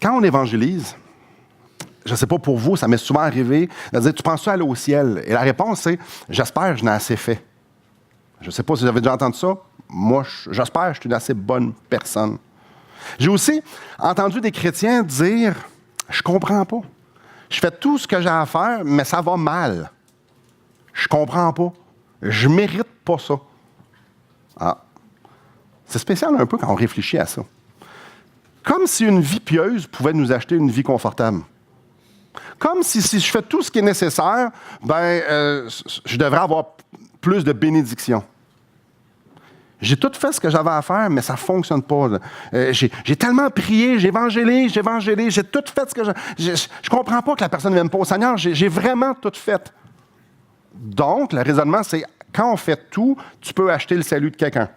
Quand on évangélise, je ne sais pas pour vous, ça m'est souvent arrivé de dire, tu penses-tu aller au ciel? Et la réponse, c'est, j'espère que je n'ai assez fait. Je ne sais pas si vous avez déjà entendu ça. Moi, j'espère que je suis une assez bonne personne. J'ai aussi entendu des chrétiens dire, je comprends pas. Je fais tout ce que j'ai à faire, mais ça va mal. Je comprends pas. Je mérite pas ça. Ah. C'est spécial un peu quand on réfléchit à ça. Comme si une vie pieuse pouvait nous acheter une vie confortable. Comme si je fais tout ce qui est nécessaire, je devrais avoir plus de bénédictions. J'ai tout fait ce que j'avais à faire, mais ça ne fonctionne pas. J'ai tellement prié, j'ai évangélé, j'ai tout fait ce que je ne comprends pas que la personne ne m'aime pas au Seigneur. J'ai vraiment tout fait. Donc, le raisonnement, c'est quand on fait tout, tu peux acheter le salut de quelqu'un.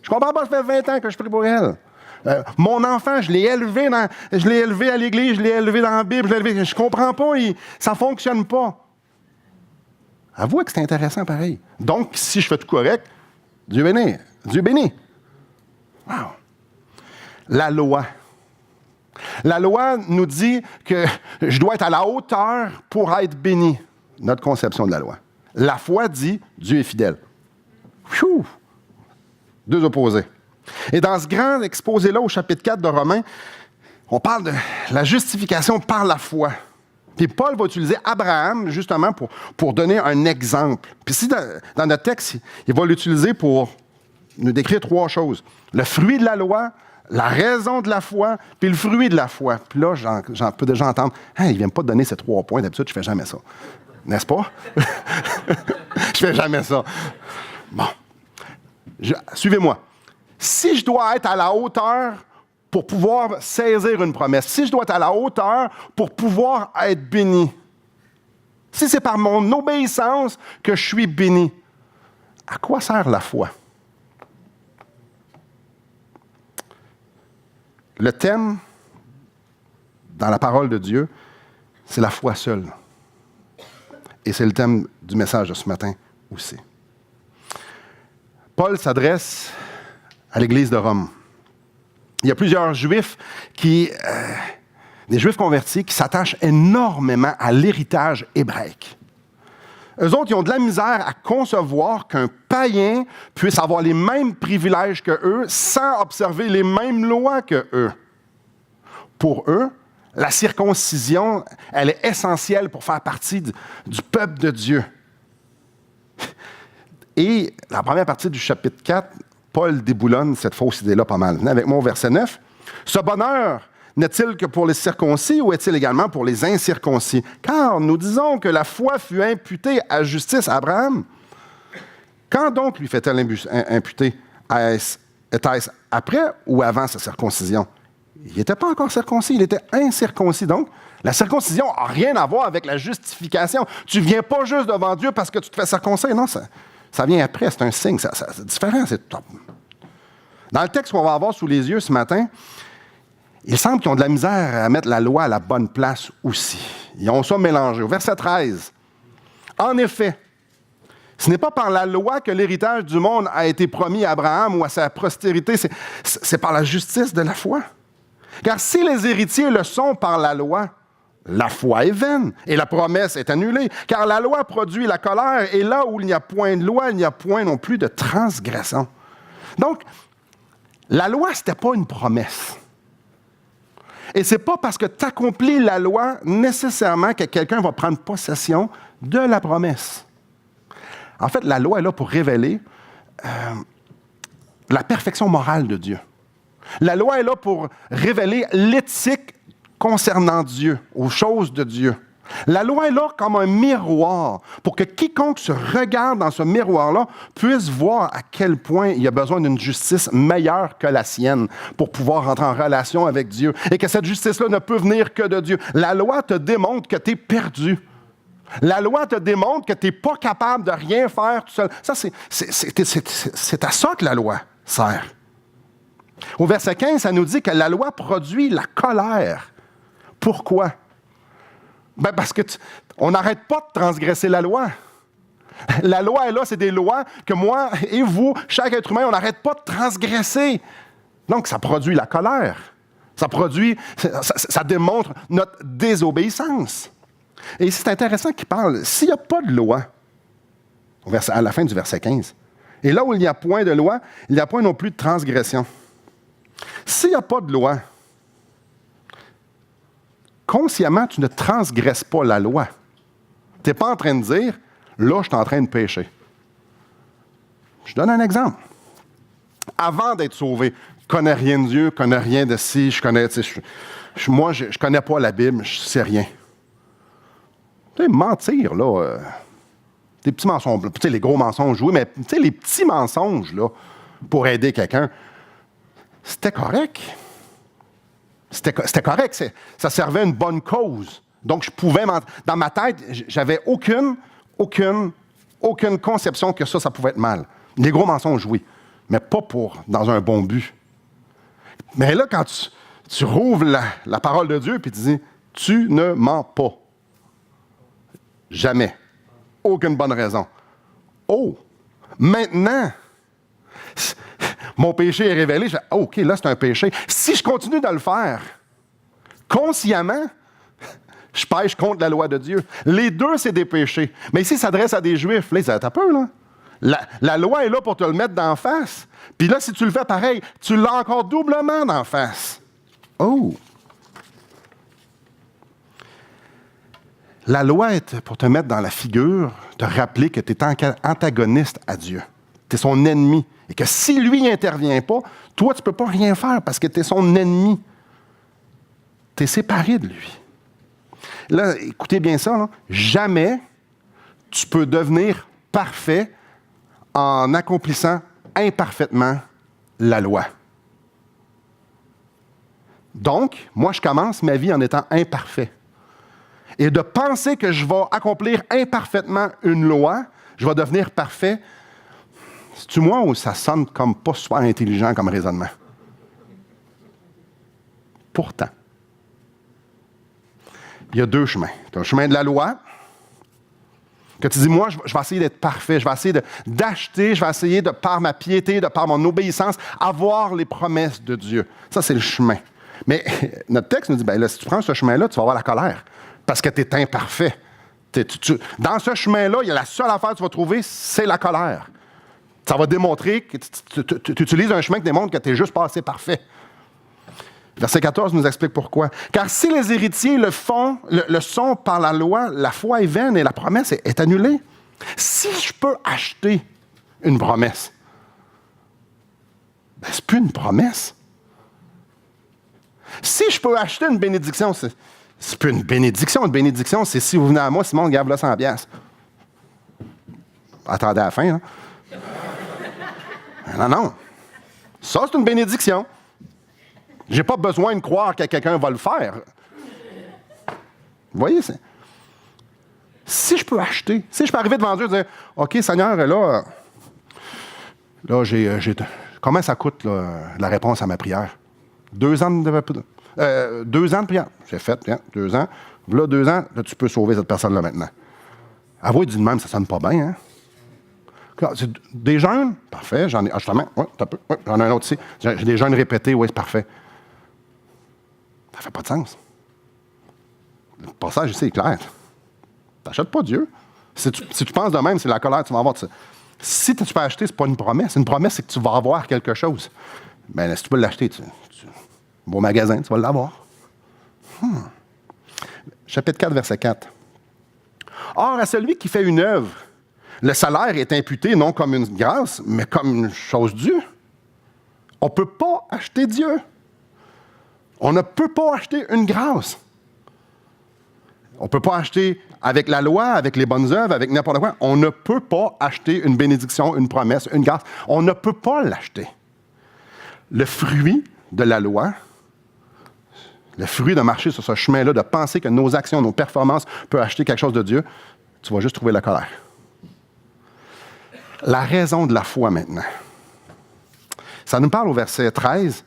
Je ne comprends pas, ça fait 20 ans que je prie pour elle. Mon enfant, je l'ai élevé à l'église, je l'ai élevé dans la Bible, je ne comprends pas, ça ne fonctionne pas. Avouez que c'est intéressant pareil. Donc, si je fais tout correct, Dieu béni. Dieu béni. Wow. La loi. La loi nous dit que je dois être à la hauteur pour être béni. Notre conception de la loi. La foi dit Dieu est fidèle. Pfiou! Deux opposés. Et dans ce grand exposé-là, au chapitre 4 de Romains, on parle de la justification par la foi. Puis Paul va utiliser Abraham, justement, pour donner un exemple. Puis ici, dans notre texte, il va l'utiliser pour nous décrire trois choses. Le fruit de la loi, la raison de la foi, puis le fruit de la foi. Puis là, j'en peux déjà entendre, il ne vient pas te donner ces 3 points. D'habitude, je ne fais jamais ça. N'est-ce pas? Je ne fais jamais ça. Bon. Suivez-moi. Si je dois être à la hauteur pour pouvoir saisir une promesse, si je dois être à la hauteur pour pouvoir être béni, si c'est par mon obéissance que je suis béni, à quoi sert la foi? Le thème dans la parole de Dieu, c'est la foi seule. Et c'est le thème du message de ce matin aussi. Paul s'adresse à l'Église de Rome. Il y a plusieurs Juifs des Juifs convertis qui s'attachent énormément à l'héritage hébraïque. Eux autres, ils ont de la misère à concevoir qu'un païen puisse avoir les mêmes privilèges qu'eux sans observer les mêmes lois qu'eux. Pour eux, la circoncision, elle est essentielle pour faire partie du peuple de Dieu. Et la première partie du chapitre 4, Paul déboulonne cette fausse idée-là pas mal. Venez avec moi au verset 9. « Ce bonheur n'est-il que pour les circoncis ou est-il également pour les incirconcis? Car nous disons que la foi fut imputée à justice à Abraham. Quand donc lui fait-elle imputer? Était-ce après ou avant sa circoncision? Il n'était pas encore circoncis, il était incirconcis. Donc, la circoncision n'a rien à voir avec la justification. Tu ne viens pas juste devant Dieu parce que tu te fais circoncire. Non, ça vient après, c'est un signe. C'est différent, c'est top. Dans le texte qu'on va avoir sous les yeux ce matin, il semble qu'ils ont de la misère à mettre la loi à la bonne place aussi. Ils ont ça mélangé. Au verset 13, « En effet, ce n'est pas par la loi que l'héritage du monde a été promis à Abraham ou à sa postérité, c'est par la justice de la foi. Car si les héritiers le sont par la loi, la foi est vaine et la promesse est annulée. Car la loi produit la colère et là où il n'y a point de loi, il n'y a point non plus de transgression. » Donc, la loi, ce n'était pas une promesse. Et ce n'est pas parce que tu accomplis la loi nécessairement que quelqu'un va prendre possession de la promesse. En fait, la loi est là pour révéler la perfection morale de Dieu. La loi est là pour révéler l'éthique concernant Dieu, aux choses de Dieu. La loi est là comme un miroir pour que quiconque se regarde dans ce miroir-là puisse voir à quel point il y a besoin d'une justice meilleure que la sienne pour pouvoir rentrer en relation avec Dieu et que cette justice-là ne peut venir que de Dieu. La loi te démontre que tu es perdu. La loi te démontre que tu n'es pas capable de rien faire tout seul. Ça, c'est à ça que la loi sert. Au verset 15, ça nous dit que la loi produit la colère. Pourquoi? Parce qu'on n'arrête pas de transgresser la loi. La loi est là, c'est des lois que moi et vous, chaque être humain, on n'arrête pas de transgresser. Donc, ça produit la colère. Ça démontre notre désobéissance. Et c'est intéressant qu'il parle, s'il n'y a pas de loi, à la fin du verset 15, et là où il n'y a point de loi, il n'y a point non plus de transgression. S'il n'y a pas de loi, consciemment, tu ne transgresses pas la loi. Tu n'es pas en train de dire, là, je suis en train de pécher. Je donne un exemple. Avant d'être sauvé, je ne connais rien de Dieu, je ne connais rien de ci, je ne connais pas la Bible, je ne sais rien. Tu sais, mentir, là, des petits mensonges, tu sais, les gros mensonges, oui, mais tu sais, les petits mensonges, là, pour aider quelqu'un, c'était correct. C'était correct, ça servait à une bonne cause. Donc, je pouvais, dans ma tête, j'avais aucune conception que ça pouvait être mal. Les gros mensonges, oui, mais pas dans un bon but. Mais là, quand tu rouvres la parole de Dieu et tu dis, tu ne mens pas. Jamais. Aucune bonne raison. Oh, maintenant, mon péché est révélé. Je fais, OK, là, c'est un péché. Si je continue de le faire, consciemment, je pêche contre la loi de Dieu. Les deux, c'est des péchés. Mais ici, il s'adresse à des Juifs. Là, ils disent, t'as peur, là? La loi est là pour te le mettre d'en face. Puis là, si tu le fais pareil, tu l'as encore doublement d'en face. Oh! La loi est pour te mettre dans la figure, te rappeler que tu es antagoniste à Dieu. Tu es son ennemi. Et que si lui n'intervient pas, toi, tu ne peux pas rien faire parce que tu es son ennemi. Tu es séparé de lui. Là, écoutez bien ça, là. Jamais tu peux devenir parfait en accomplissant imparfaitement la loi. Donc, moi, je commence ma vie en étant imparfait. Et de penser que je vais accomplir imparfaitement une loi, je vais devenir parfait, c'est-tu moi ou ça sonne comme pas super intelligent comme raisonnement? Pourtant, il y a deux chemins. Tu as le chemin de la loi, que tu dis, moi, je vais essayer d'être parfait, je vais essayer d'acheter, je vais essayer de, par ma piété, de par mon obéissance, avoir les promesses de Dieu. Ça, c'est le chemin. Mais notre texte nous dit, bien là, si tu prends ce chemin-là, tu vas avoir la colère. Parce que tu es imparfait. Dans ce chemin-là, il y a la seule affaire que tu vas trouver, c'est la colère. Ça va démontrer que tu utilises un chemin qui démontre que tu n'es juste pas assez parfait. Verset 14 nous explique pourquoi. Car si les héritiers le sont par la loi, la foi est vaine et la promesse est annulée. Si je peux acheter une promesse, ben, c'est plus une promesse. Si je peux acheter une bénédiction, c'est plus une bénédiction. Une bénédiction, c'est si vous venez à moi, Simon, garde là 100 $. Attendez à la fin, hein? Non. Ça, c'est une bénédiction. J'ai pas besoin de croire que quelqu'un va le faire. Vous voyez, si je peux acheter, si je peux arriver devant Dieu et dire, OK, Seigneur, là comment ça coûte là, la réponse à ma prière? 2 ans de prière. J'ai fait, 2 ans. Là, 2 ans, là, tu peux sauver cette personne-là maintenant. Avouez, dit de même, ça sonne pas bien, hein? C'est des jeûnes? Parfait, j'en ai. Justement, oui, j'en ai un autre ici. J'ai des jeûnes répétés, oui, c'est parfait. Ça fait pas de sens. Le passage ici est clair. T'achètes pas Dieu. Si tu penses de même, c'est la colère que tu vas avoir. Si tu peux acheter, c'est pas une promesse. Une promesse, c'est que tu vas avoir quelque chose. Bien, si tu peux l'acheter, au magasin, tu vas l'avoir. Chapitre 4, verset 4. Or, à celui qui fait une œuvre, le salaire est imputé non comme une grâce, mais comme une chose due. On ne peut pas acheter Dieu. On ne peut pas acheter une grâce. On ne peut pas acheter avec la loi, avec les bonnes œuvres, avec n'importe quoi. On ne peut pas acheter une bénédiction, une promesse, une grâce. On ne peut pas l'acheter. Le fruit de la loi, le fruit de marcher sur ce chemin-là, de penser que nos actions, nos performances peuvent acheter quelque chose de Dieu, tu vas juste trouver la colère. La raison de la foi maintenant. Ça nous parle au verset 13.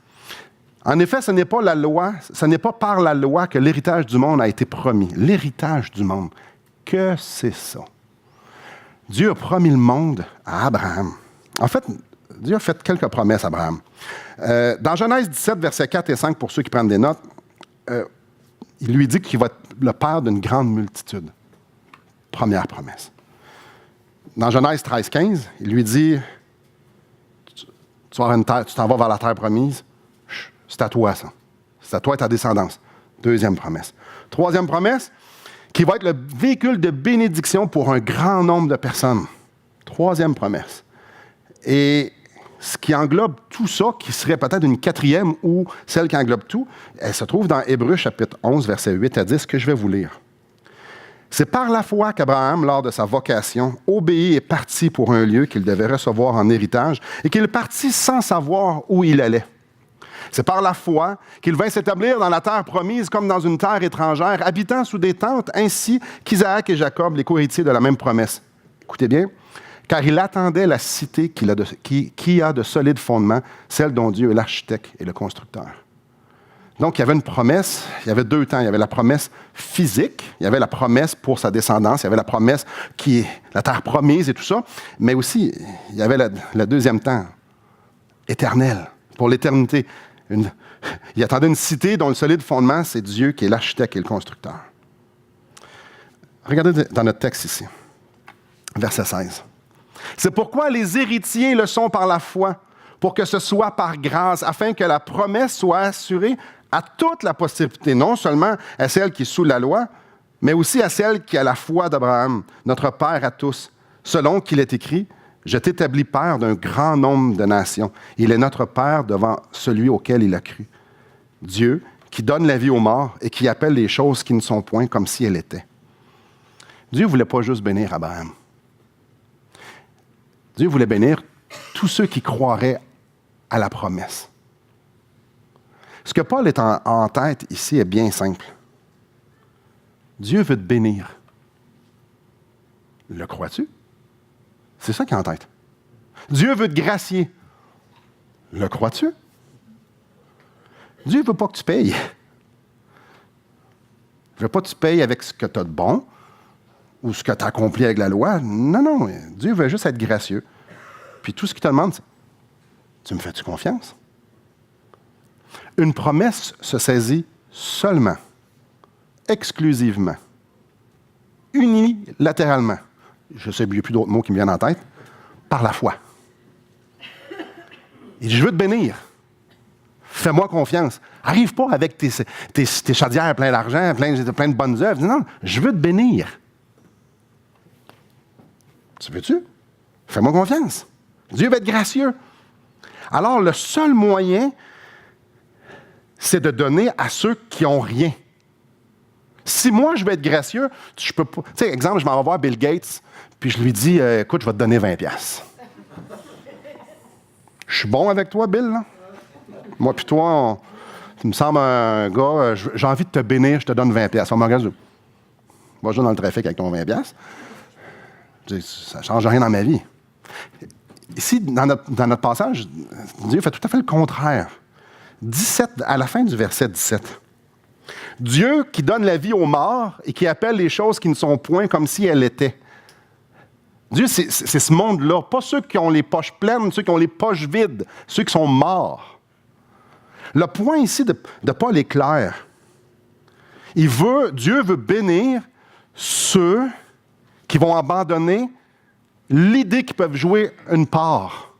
En effet, ce n'est pas la loi, ce n'est pas par la loi que l'héritage du monde a été promis. L'héritage du monde, que c'est ça? Dieu a promis le monde à Abraham. En fait, Dieu a fait quelques promesses à Abraham. Dans Genèse 17, versets 4 et 5, pour ceux qui prennent des notes, il lui dit qu'il va être le père d'une grande multitude. Première promesse. Dans Genèse 13, 15, il lui dit, tu vas avoir une terre, tu t'en vas vers la terre promise, c'est à toi ça. C'est à toi et ta descendance. Deuxième promesse. Troisième promesse, qui va être le véhicule de bénédiction pour un grand nombre de personnes. Troisième promesse. Et ce qui englobe tout ça, qui serait peut-être une quatrième ou celle qui englobe tout, elle se trouve dans Hébreux chapitre 11, versets 8 à 10, que je vais vous lire. C'est par la foi qu'Abraham, lors de sa vocation, obéit et partit pour un lieu qu'il devait recevoir en héritage et qu'il partit sans savoir où il allait. C'est par la foi qu'il vint s'établir dans la terre promise comme dans une terre étrangère, habitant sous des tentes, ainsi qu'Isaac et Jacob, les co-héritiers de la même promesse. Écoutez bien, car il attendait la cité qui a de solides fondements, celle dont Dieu est l'architecte et le constructeur. Donc, il y avait une promesse, il y avait deux temps. Il y avait la promesse physique, il y avait la promesse pour sa descendance, il y avait la promesse qui est la terre promise et tout ça, mais aussi, il y avait le deuxième temps, éternel, pour l'éternité. Il attendait une cité dont le solide fondement, c'est Dieu qui est l'architecte et le constructeur. Regardez dans notre texte ici, verset 16. C'est pourquoi les héritiers le sont par la foi, pour que ce soit par grâce, afin que la promesse soit assurée à toute la postérité, non seulement à celle qui est sous la loi, mais aussi à celle qui a la foi d'Abraham, notre Père à tous, selon qu'il est écrit, « Je t'établis Père d'un grand nombre de nations. Il est notre Père devant celui auquel il a cru. » Dieu, qui donne la vie aux morts et qui appelle les choses qui ne sont point comme si elles étaient. Dieu ne voulait pas juste bénir Abraham. Dieu voulait bénir tous ceux qui croiraient à la promesse. Ce que Paul est en tête ici est bien simple. Dieu veut te bénir. Le crois-tu? C'est ça qui est en tête. Dieu veut te gracier. Le crois-tu? Dieu ne veut pas que tu payes. Il ne veut pas que tu payes avec ce que tu as de bon ou ce que tu as accompli avec la loi. Non, non. Dieu veut juste être gracieux. Puis tout ce qu'il te demande, c'est, tu me fais-tu confiance? Une promesse se saisit seulement, exclusivement, unilatéralement. Je sais, il n'y a plus d'autres mots qui me viennent en tête. Par la foi. Il dit, je veux te bénir. Fais-moi confiance. Arrive pas avec tes chaudières pleines d'argent, plein de bonnes œuvres. Dis, non, je veux te bénir. Tu veux-tu? Fais-moi confiance. Dieu va être gracieux. Alors, le seul moyen, c'est de donner à ceux qui n'ont rien. Si moi, je veux être gracieux, je peux pas... Tu sais, exemple, je m'en vais voir Bill Gates, puis je lui dis, écoute, je vais te donner 20$. Je suis bon avec toi, Bill, là? Moi puis toi, tu me sembles un gars, j'ai envie de te bénir, je te donne 20$. On me regarde, moi, je vais dans le trafic avec ton 20$. Ça ne change rien dans ma vie. Ici, dans notre passage, Dieu fait tout à fait le contraire. 17, à la fin du verset 17. Dieu qui donne la vie aux morts et qui appelle les choses qui ne sont point comme si elles étaient. Dieu, c'est ce monde-là, pas ceux qui ont les poches pleines, ceux qui ont les poches vides, ceux qui sont morts. Le point ici de Paul est clair. Dieu veut bénir ceux qui vont abandonner l'idée qu'ils peuvent jouer une part.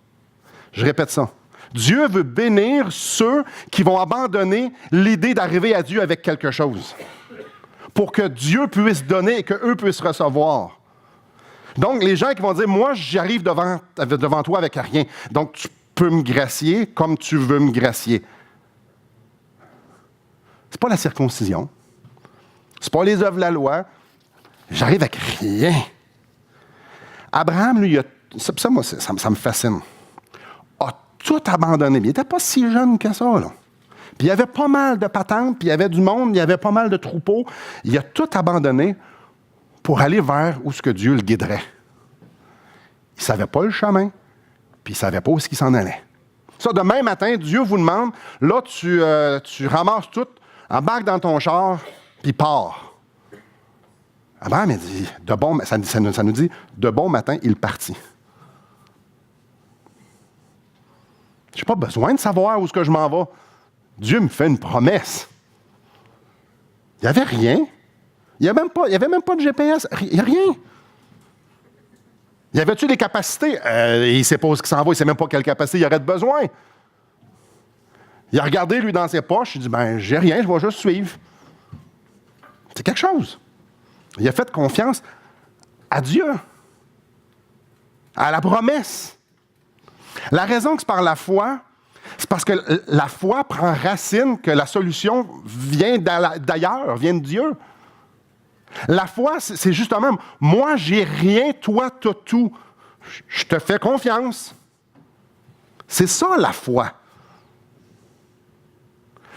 Je répète ça. Dieu veut bénir ceux qui vont abandonner l'idée d'arriver à Dieu avec quelque chose, pour que Dieu puisse donner et qu'eux puissent recevoir. Donc, les gens qui vont dire, moi, j'arrive devant toi avec rien, donc tu peux me gracier comme tu veux me gracier. C'est pas la circoncision. C'est pas les œuvres de la loi. J'arrive avec rien. Abraham, lui, ça me fascine. A tout abandonné. Il n'était pas si jeune que ça, là. Puis il y avait pas mal de patentes, puis il y avait du monde, il y avait pas mal de troupeaux. Il a tout abandonné pour aller vers où ce que Dieu le guiderait. Il ne savait pas le chemin, puis il ne savait pas où il s'en allait. Ça, demain matin, Dieu vous demande, là, tu ramasses tout, embarque dans ton char, puis pars. Abraham, il dit, ça nous dit, de bon matin, il partit. Je n'ai pas besoin de savoir où est-ce que je m'en vais. Dieu me fait une promesse. Il n'y avait rien. Il n'y avait même pas de GPS. Il n'y a rien. Y avait-tu des capacités? Il ne sait pas où il s'en va, il ne sait même pas quelle capacité il aurait de besoin. Il a regardé, lui, dans ses poches, il dit, j'ai rien, je vais juste suivre. C'est quelque chose. Il a fait confiance à Dieu, à la promesse. La raison que c'est par la foi, c'est parce que la foi prend racine que la solution vient d'ailleurs, vient de Dieu. La foi, c'est justement, moi, j'ai rien, toi, tu as tout. Je te fais confiance. C'est ça, la foi.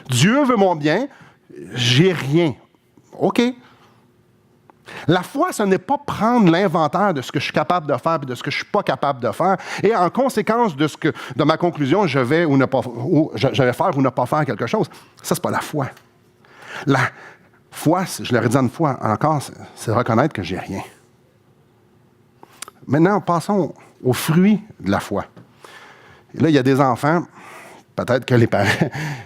Dieu veut mon bien, j'ai rien. OK. La foi, ce n'est pas prendre l'inventaire de ce que je suis capable de faire et de ce que je ne suis pas capable de faire. Et en conséquence de ma conclusion, je vais faire ou ne pas faire quelque chose. Ça, ce n'est pas la foi. La foi, je l'aurais dit une fois encore, c'est reconnaître que j'ai rien. Maintenant, passons aux fruits de la foi. Et là, il y a des enfants, peut-être que les parents...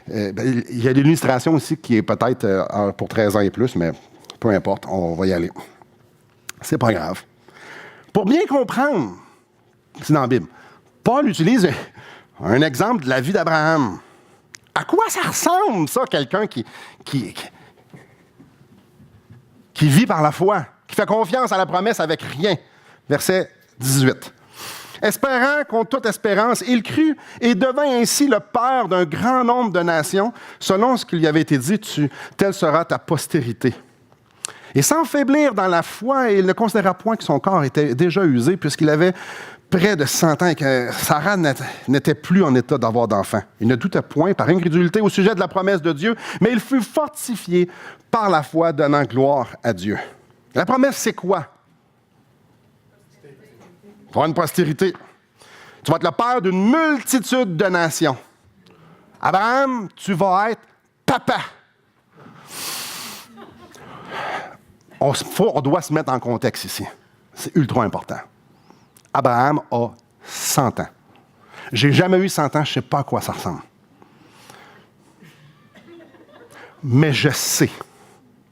il y a l'illustration aussi qui est peut-être pour 13 ans et plus, mais peu importe, on va y aller. C'est pas grave. Pour bien comprendre, c'est dans la Bible, Paul utilise un exemple de la vie d'Abraham. À quoi ça ressemble, ça, quelqu'un qui vit par la foi, qui fait confiance à la promesse avec rien? Verset 18. Espérant contre toute espérance, il crut et devint ainsi le père d'un grand nombre de nations, selon ce qui lui avait été dit, telle sera ta postérité. Et sans faiblir dans la foi, il ne considéra point que son corps était déjà usé, puisqu'il avait près de 100 ans et que Sarah n'était plus en état d'avoir d'enfant. Il ne doutait point par incrédulité au sujet de la promesse de Dieu, mais il fut fortifié par la foi, donnant gloire à Dieu. La promesse, c'est quoi? Tu vas avoir une postérité. Tu vas être le père d'une multitude de nations. Abraham, tu vas être papa. On doit se mettre en contexte ici. C'est ultra important. Abraham a 100 ans. J'ai jamais eu 100 ans, je ne sais pas à quoi ça ressemble. Mais je sais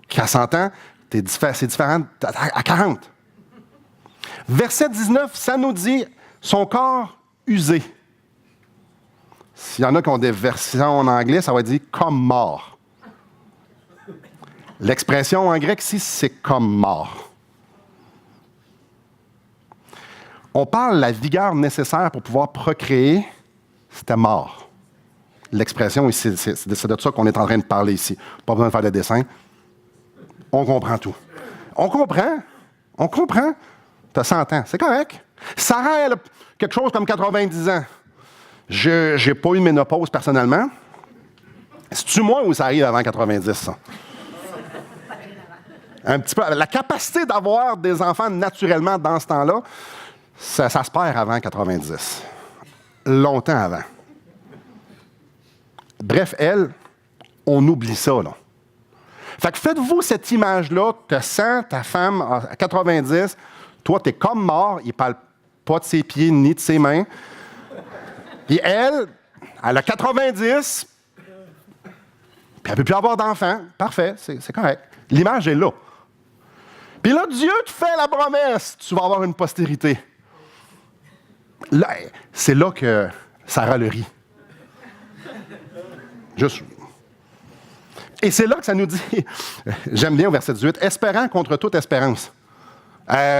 qu'à 100 ans, c'est différent à 40. Verset 19, ça nous dit son corps usé. S'il y en a qui ont des versions en anglais, ça va dire comme mort. L'expression en grec ici, c'est comme mort. On parle de la vigueur nécessaire pour pouvoir procréer, c'était mort. L'expression, c'est de ça qu'on est en train de parler ici. Pas besoin de faire de dessin. On comprend tout. On comprend. Tu as 100 ans, c'est correct. Sarah, elle a quelque chose comme 90 ans. Je n'ai pas eu de ménopause personnellement. C'est-tu moi ou ça arrive avant 90, ça? Un petit peu. La capacité d'avoir des enfants naturellement dans ce temps-là, ça se perd avant 90. Longtemps avant. Bref, elle, on oublie ça, là. Fait que faites-vous cette image-là, tu as 100, ta femme à 90, toi, tu es comme mort, il ne parle pas de ses pieds ni de ses mains. Puis elle a 90, puis elle ne peut plus avoir d'enfants. Parfait, c'est correct. L'image est là. Puis là, Dieu te fait la promesse, tu vas avoir une postérité. Là, c'est là que Sarah le rit. Juste. Et c'est là que ça nous dit, j'aime bien au verset 18, espérant contre toute espérance.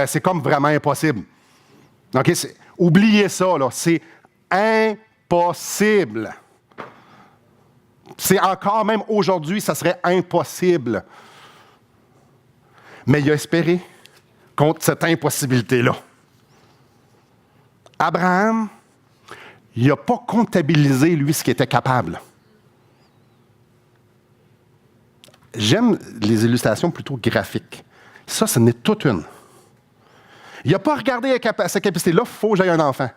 C'est comme vraiment impossible. OK? Oubliez ça, là. C'est impossible. C'est encore même aujourd'hui, ça serait impossible. Mais il a espéré contre cette impossibilité-là. Abraham, il n'a pas comptabilisé, lui, ce qu'il était capable. J'aime les illustrations plutôt graphiques. Ça, ce n'est toute une. Il n'a pas regardé sa capacité. Là, il faut que j'aie un enfant.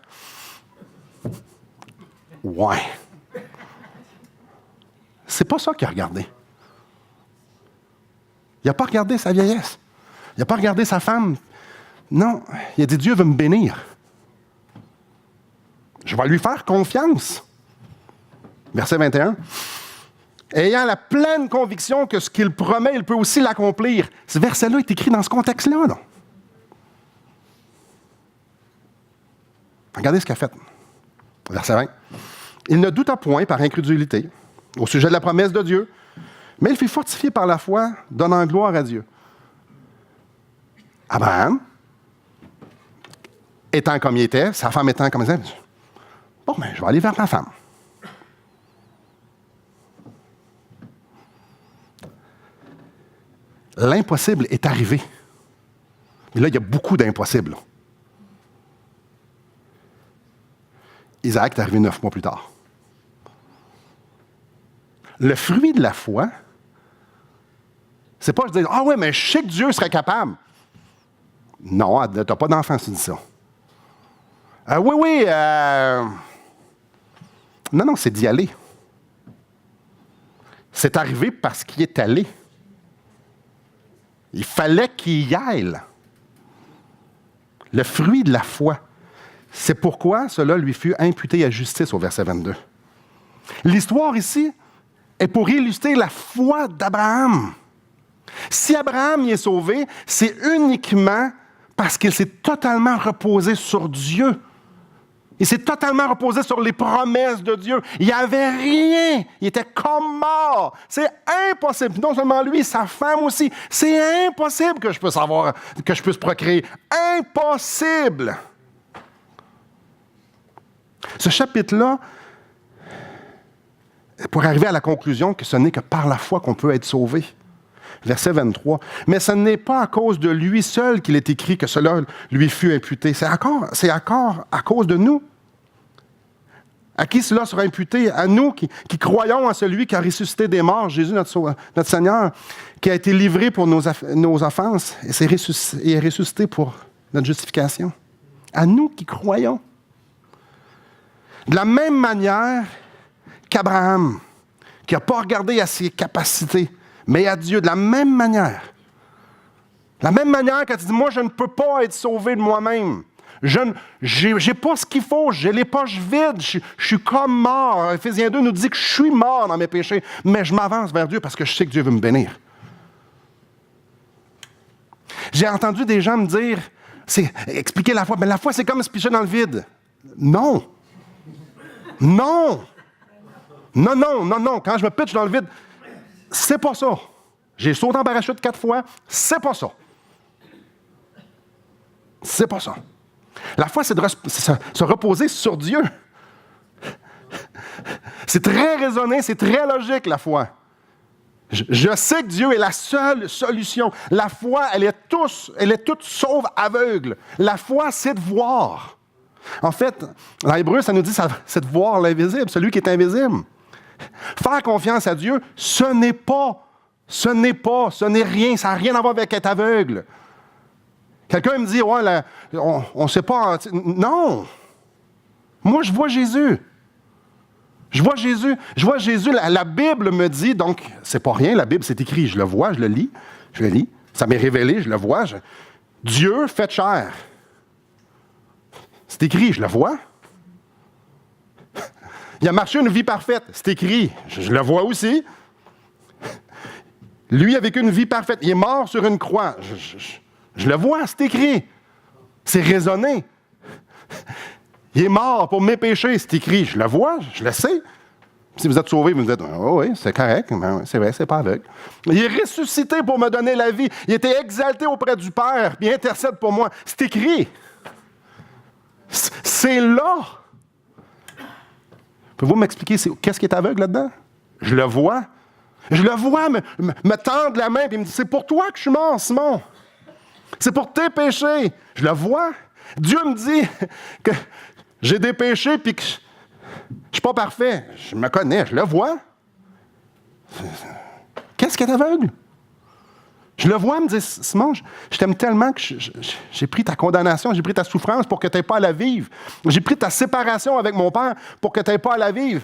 Ouais. C'est pas ça qu'il a regardé. Il n'a pas regardé sa vieillesse. Il n'a pas regardé sa femme. Non, il a dit, Dieu veut me bénir. Je vais lui faire confiance. Verset 21. Ayant la pleine conviction que ce qu'il promet, il peut aussi l'accomplir. Ce verset-là est écrit dans ce contexte-là. Là. Regardez ce qu'il a fait. Verset 20. Il ne douta point par incrédulité au sujet de la promesse de Dieu, mais il fut fortifié par la foi, donnant gloire à Dieu. Abraham, étant comme il était, sa femme étant comme elle était, bon, ben, je vais aller vers ma femme. L'impossible est arrivé. Mais là, il y a beaucoup d'impossibles. Isaac est arrivé 9 mois plus tard. Le fruit de la foi, c'est pas je dis, ah ouais, mais je sais que Dieu serait capable. Non, tu n'as pas d'enfant si tu dis ça. Oui. Non, c'est d'y aller. C'est arrivé parce qu'il est allé. Il fallait qu'il y aille. Le fruit de la foi. C'est pourquoi cela lui fut imputé à justice au verset 22. L'histoire ici est pour illustrer la foi d'Abraham. Si Abraham y est sauvé, c'est uniquement parce qu'il s'est totalement reposé sur Dieu. Il s'est totalement reposé sur les promesses de Dieu. Il n'y avait rien. Il était comme mort. C'est impossible. Non seulement lui, sa femme aussi. C'est impossible que je puisse procréer. Impossible. Ce chapitre-là, pour arriver à la conclusion que ce n'est que par la foi qu'on peut être sauvé. Verset 23. Mais ce n'est pas à cause de lui seul qu'il est écrit que cela lui fut imputé. C'est encore à cause de nous. À qui cela sera imputé? À nous qui croyons en celui qui a ressuscité des morts, Jésus notre Seigneur, qui a été livré pour nos offenses et est ressuscité pour notre justification. À nous qui croyons. De la même manière qu'Abraham, qui n'a pas regardé à ses capacités, mais à Dieu, de la même manière. De la même manière quand tu dis, moi, je ne peux pas être sauvé de moi-même. Je n'ai pas ce qu'il faut, j'ai les poches vides, je suis comme mort. Éphésiens 2 nous dit que je suis mort dans mes péchés, mais je m'avance vers Dieu parce que je sais que Dieu veut me bénir. J'ai entendu des gens me dire, expliquer la foi, mais la foi, c'est comme se picher dans le vide. Non. Non. Quand je me pitche dans le vide, c'est pas ça. J'ai sauté en parachute 4 fois, c'est pas ça. C'est pas ça. La foi, c'est de se reposer sur Dieu. C'est très raisonné, c'est très logique, la foi. Je sais que Dieu est la seule solution. La foi, elle est toute sauve aveugle. La foi, c'est de voir. En fait, dans l'hébreu, ça nous dit c'est de voir l'invisible, celui qui est invisible. Faire confiance à Dieu, ce n'est rien, ça n'a rien à voir avec être aveugle. Quelqu'un me dit, ouais, on ne sait pas. Non! Moi, je vois Jésus. Je vois Jésus. La Bible me dit, donc, c'est pas rien, la Bible, c'est écrit, je le vois, je le lis. Ça m'est révélé, je le vois. Dieu fait chair. C'est écrit, je le vois. Il a marché une vie parfaite. C'est écrit, je le vois aussi. Lui a vécu une vie parfaite. Il est mort sur une croix. Je le vois, c'est écrit. C'est raisonné. Il est mort pour mes péchés, c'est écrit. Je le vois, je le sais. Si vous êtes sauvé, vous me dites, oh oui, c'est correct, mais c'est vrai, c'est pas aveugle. Il est ressuscité pour me donner la vie. Il était exalté auprès du Père, puis il intercède pour moi. C'est écrit. C'est là. Pouvez-vous m'expliquer qu'est-ce qui est aveugle là-dedans? Je le vois. Je le vois me tendre la main et me dire, c'est pour toi que je suis mort, Simon. C'est pour tes péchés. Je le vois. Dieu me dit que j'ai des péchés et que je ne suis pas parfait. Je me connais, je le vois. Qu'est-ce qui est aveugle? Je le vois me dire, Simon, je t'aime tellement que j'ai pris ta condamnation, j'ai pris ta souffrance pour que tu n'aies pas à la vivre. J'ai pris ta séparation avec mon Père pour que tu n'aies pas à la vivre.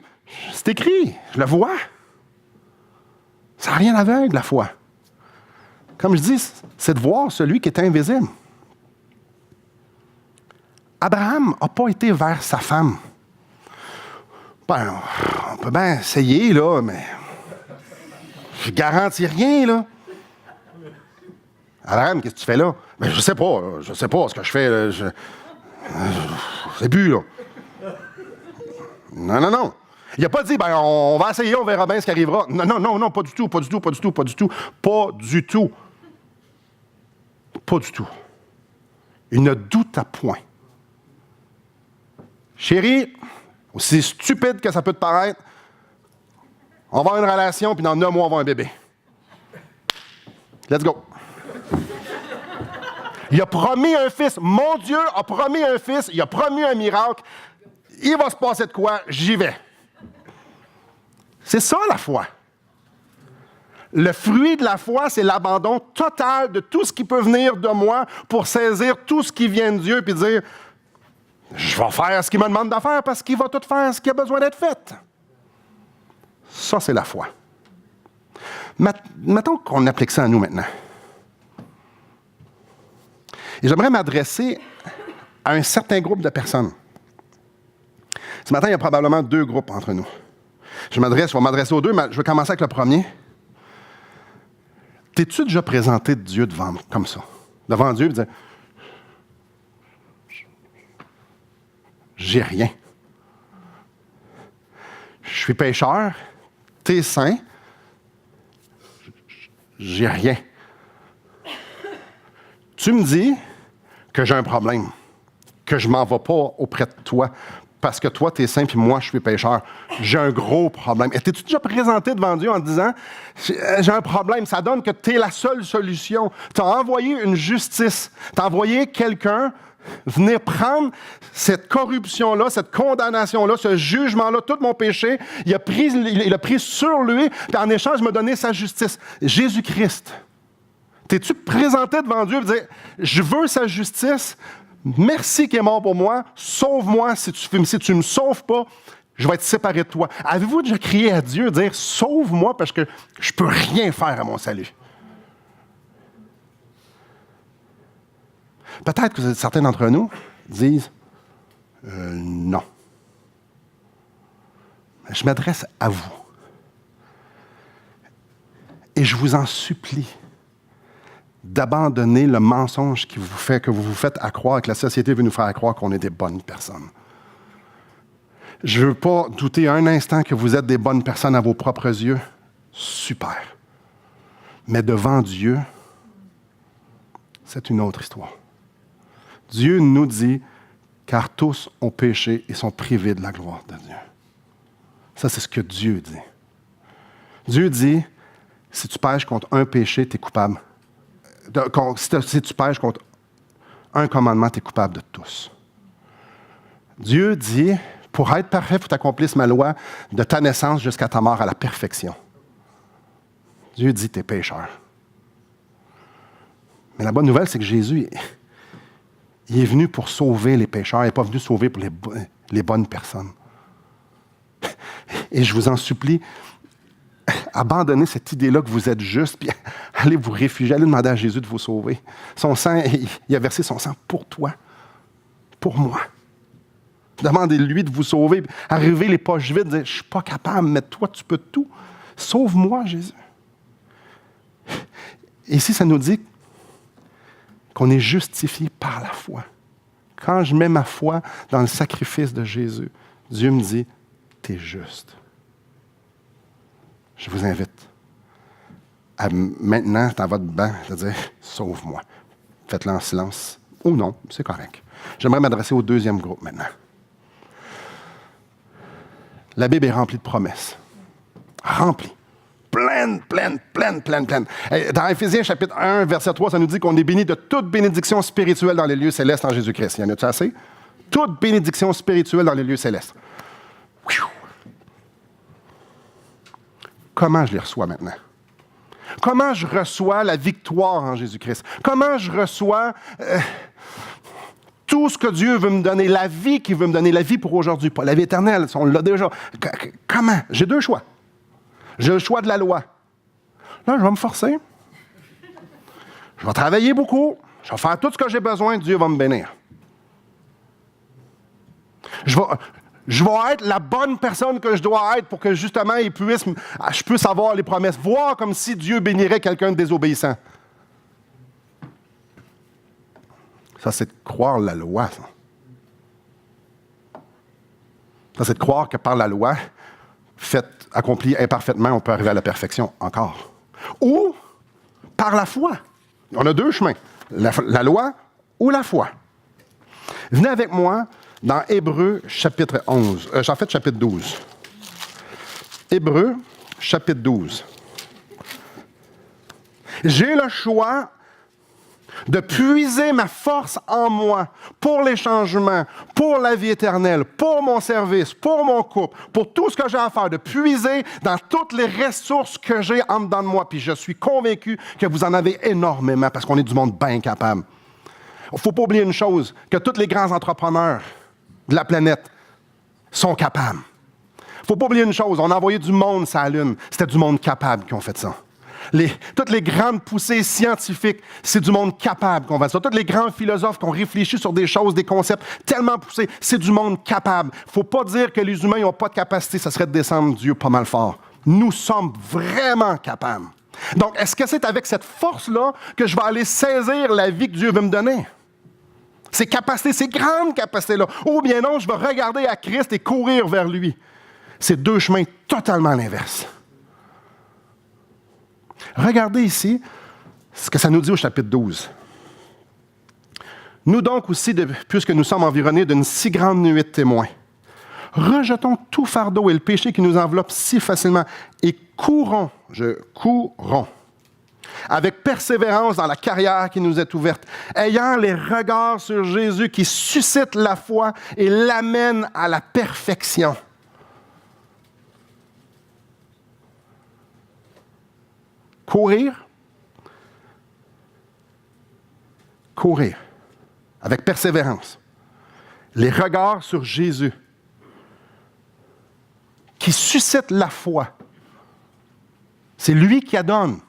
C'est écrit, je le vois. Ça n'a rien d'aveugle, la foi. Comme je dis, c'est de voir celui qui est invisible. Abraham n'a pas été vers sa femme. Ben, peut bien essayer, là, mais je garantis rien, là. Abraham, qu'est-ce que tu fais là? Ben, je sais pas, là. Je sais pas ce que je fais, là. Je sais plus, là. Non, non, non. Il n'a pas dit, ben, on va essayer, on verra bien ce qui arrivera. Non, non, non, non, pas du tout, pas du tout, pas du tout, pas du tout, pas du tout. Pas du tout. Il ne doute point. Chérie, aussi stupide que ça peut te paraître, on va avoir une relation, puis dans 9 mois, on va avoir un bébé. Let's go. Il a promis un fils. Mon Dieu a promis un fils. Il a promis un miracle. Il va se passer de quoi? J'y vais. C'est ça, la foi. Le fruit de la foi, c'est l'abandon total de tout ce qui peut venir de moi pour saisir tout ce qui vient de Dieu puis dire, je vais faire ce qu'il me demande de faire parce qu'il va tout faire ce qui a besoin d'être fait. Ça, c'est la foi. Mettons qu'on applique ça à nous maintenant. Et j'aimerais m'adresser à un certain groupe de personnes. Ce matin, il y a probablement 2 groupes entre nous. Je vais m'adresser aux 2, mais je vais commencer avec le premier. T'es-tu déjà présenté de Dieu comme ça? Devant Dieu, et dire, j'ai rien. Je suis pécheur, t'es saint, j'ai rien. Tu me dis que j'ai un problème, que je m'en vais pas auprès de toi, parce que toi, tu es saint, puis moi, je suis pécheur. J'ai un gros problème. Et t'es-tu déjà présenté devant Dieu en disant, j'ai un problème, ça donne que tu es la seule solution. Tu as envoyé une justice, tu as envoyé quelqu'un venir prendre cette corruption-là, cette condamnation-là, ce jugement-là, tout mon péché, il a pris sur lui, puis en échange, il m'a donné sa justice. Jésus-Christ. T'es-tu présenté devant Dieu et dire, je veux sa justice, merci qu'il est mort pour moi, sauve-moi, si tu me sauves pas, je vais être séparé de toi. Avez-vous déjà crié à Dieu, dire, sauve-moi parce que je peux rien faire à mon salut? Peut-être que certains d'entre nous disent, non. Je m'adresse à vous. Et je vous en supplie d'abandonner le mensonge que vous vous faites à croire, que la société veut nous faire croire qu'on est des bonnes personnes. Je ne veux pas douter un instant que vous êtes des bonnes personnes à vos propres yeux. Super. Mais devant Dieu, c'est une autre histoire. Dieu nous dit, car tous ont péché et sont privés de la gloire de Dieu. Ça, c'est ce que Dieu dit. Dieu dit, si tu pêches contre un péché, tu es coupable. Si tu pêches contre un commandement, tu es coupable de tous. Dieu dit, pour être parfait, il faut que tu accomplisses ma loi de ta naissance jusqu'à ta mort à la perfection. Dieu dit, tu es pécheur. Mais la bonne nouvelle, c'est que Jésus, il est venu pour sauver les pécheurs, il n'est pas venu sauver pour les bonnes personnes. Et je vous en supplie, abandonnez cette idée-là que vous êtes juste, puis allez vous réfugier, allez demander à Jésus de vous sauver. Son sang, il a versé son sang pour toi, pour moi. Demandez-lui de vous sauver. Arrivez les poches vides, dire, je ne suis pas capable, mais toi, tu peux tout. Sauve-moi, Jésus. Et ici, ça nous dit qu'on est justifié par la foi. Quand je mets ma foi dans le sacrifice de Jésus, Dieu me dit, tu es juste. Je vous invite à maintenant, dans votre banc, de dire, sauve-moi. Faites-le en silence. Ou non, c'est correct. J'aimerais m'adresser au 2e groupe maintenant. La Bible est remplie de promesses. Remplie. Pleine. Dans Éphésiens chapitre 1, verset 3, ça nous dit qu'on est béni de toute bénédiction spirituelle dans les lieux célestes en Jésus-Christ. Y en a-tu assez? Toute bénédiction spirituelle dans les lieux célestes. Comment je les reçois maintenant? Comment je reçois la victoire en Jésus-Christ? Comment je reçois tout ce que Dieu veut me donner, la vie qu'il veut me donner, la vie pour aujourd'hui, pas la vie éternelle, on l'a déjà. Comment? J'ai 2 choix. J'ai le choix de la loi. Là, je vais me forcer. Je vais travailler beaucoup. Je vais faire tout ce que j'ai besoin. Dieu va me bénir. Je vais être la bonne personne que je dois être pour que justement je puisse avoir les promesses. Voir comme si Dieu bénirait quelqu'un de désobéissant. Ça, c'est de croire la loi, ça. Ça, c'est de croire que par la loi, accomplie imparfaitement, on peut arriver à la perfection encore. Ou par la foi. On a deux chemins. La loi ou la foi. Venez avec moi dans Hébreux chapitre 11. Chapitre 12. Hébreux chapitre 12. J'ai le choix de puiser ma force en moi pour les changements, pour la vie éternelle, pour mon service, pour mon couple, pour tout ce que j'ai à faire, de puiser dans toutes les ressources que j'ai en dedans de moi. Puis je suis convaincu que vous en avez énormément parce qu'on est du monde bien capable. Il ne faut pas oublier une chose, que tous les grands entrepreneurs de la planète sont capables. Il ne faut pas oublier une chose, on a envoyé du monde sur la Lune. C'était du monde capable qui ont fait ça. Toutes les grandes poussées scientifiques, c'est du monde capable qu'on va faire ça. Tous les grands philosophes qui ont réfléchi sur des choses, des concepts tellement poussés, c'est du monde capable. Il ne faut pas dire que les humains n'ont pas de capacité, ça serait de descendre Dieu pas mal fort. Nous sommes vraiment capables. Donc, est-ce que c'est avec cette force-là que je vais aller saisir la vie que Dieu veut me donner? Ces capacités, ces grandes capacités-là. Ou bien non, je vais regarder à Christ et courir vers lui. C'est deux chemins totalement à l'inverse. Regardez ici ce que ça nous dit au chapitre 12. Nous donc aussi, puisque nous sommes environnés d'une si grande nuée de témoins, rejetons tout fardeau et le péché qui nous enveloppe si facilement et courons, avec persévérance dans la carrière qui nous est ouverte, ayant les regards sur Jésus qui suscite la foi et l'amène à la perfection. Courir, avec persévérance. Les regards sur Jésus, qui suscite la foi. C'est lui qui adonne.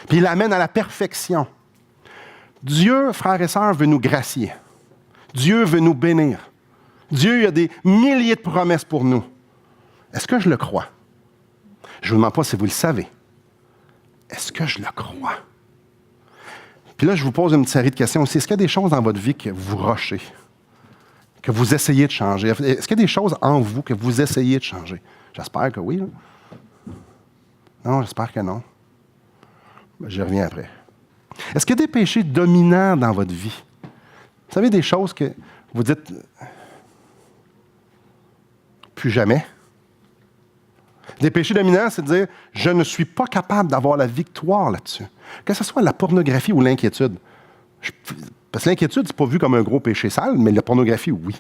Puis il l'amène à la perfection. Dieu, frères et sœurs, veut nous gracier. Dieu veut nous bénir. Dieu il a des milliers de promesses pour nous. Est-ce que je le crois? Je ne vous demande pas si vous le savez. Est-ce que je le crois? Puis là, je vous pose une série de questions aussi. Est-ce qu'il y a des choses dans votre vie que vous rochez, que vous essayez de changer? Est-ce qu'il y a des choses en vous que vous essayez de changer? J'espère que oui. Là. Non, j'espère que non. J'y reviens après. Est-ce qu'il y a des péchés dominants dans votre vie? Vous savez, des choses que vous dites plus jamais? Des péchés dominants, c'est de dire « je ne suis pas capable d'avoir la victoire là-dessus ». Que ce soit la pornographie ou l'inquiétude. Parce que l'inquiétude, c'est pas vu comme un gros péché sale, mais la pornographie, oui.